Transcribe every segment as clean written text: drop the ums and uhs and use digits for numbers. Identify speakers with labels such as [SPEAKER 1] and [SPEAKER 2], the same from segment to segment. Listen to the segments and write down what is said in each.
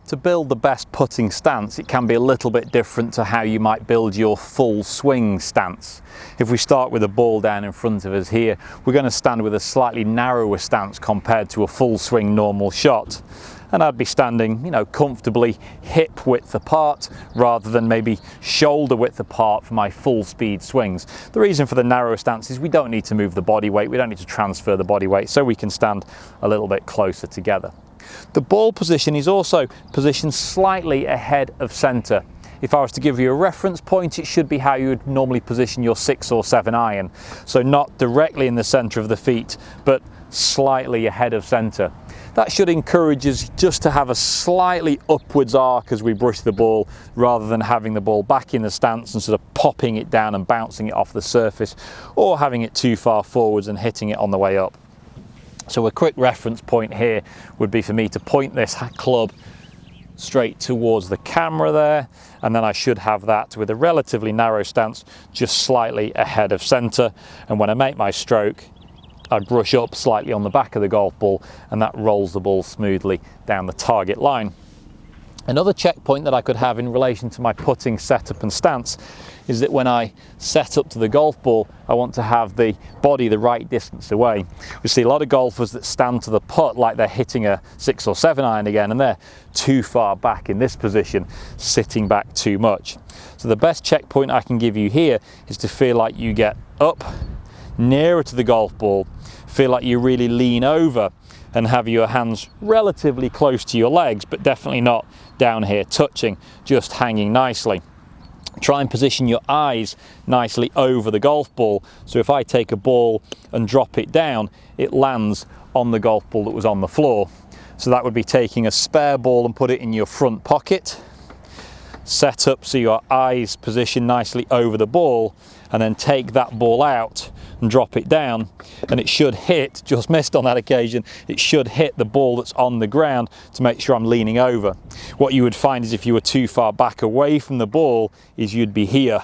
[SPEAKER 1] To build the best putting stance, it can be a little bit different to how you might build your full swing stance. If we start with a ball down in front of us here, we're going to stand with a slightly narrower stance compared to a full swing normal shot. And I'd be standing, comfortably hip width apart rather than maybe shoulder width apart for my full speed swings. The reason for the narrower stance is we don't need to move the body weight, we don't need to transfer the body weight, so we can stand a little bit closer together. The ball position is also positioned slightly ahead of centre. If I was to give you a reference point, it should be how you would normally position your 6 or 7 iron. So not directly in the centre of the feet, but slightly ahead of centre. That should encourage us just to have a slightly upwards arc as we brush the ball, rather than having the ball back in the stance and sort of popping it down and bouncing it off the surface, or having it too far forwards and hitting it on the way up. So a quick reference point here would be for me to point this club straight towards the camera there, and then I should have that with a relatively narrow stance just slightly ahead of centre. And when I make my stroke, I brush up slightly on the back of the golf ball, and that rolls the ball smoothly down the target line. Another checkpoint that I could have in relation to my putting setup and stance is that when I set up to the golf ball, I want to have the body the right distance away. We see a lot of golfers that stand to the putt like they're hitting a 6 or 7 iron again, and they're too far back in this position, sitting back too much. So the best checkpoint I can give you here is to feel like you get up nearer to the golf ball, feel like you really lean over and have your hands relatively close to your legs, but definitely not down here touching, just hanging nicely. Try and position your eyes nicely over the golf ball, so if I take a ball and drop it down, it lands on the golf ball that was on the floor. So that would be taking a spare ball and put it in your front pocket, set up so your eyes position nicely over the ball, and then take that ball out and drop it down, and it should hit, just missed on that occasion, it should hit the ball that's on the ground to make sure I'm leaning over. What you would find is if you were too far back away from the ball is you'd be here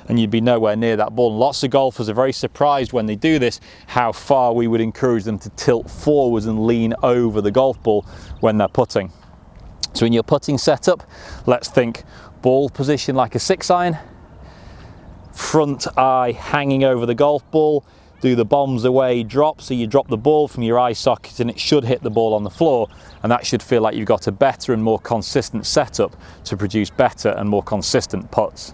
[SPEAKER 1] and you'd be nowhere near that ball. And lots of golfers are very surprised when they do this how far we would encourage them to tilt forwards and lean over the golf ball when they're putting. So in your putting setup, let's think ball position like a 6 iron, front eye hanging over the golf ball, do the bombs away drop, so you drop the ball from your eye socket and it should hit the ball on the floor, and that should feel like you've got a better and more consistent setup to produce better and more consistent putts.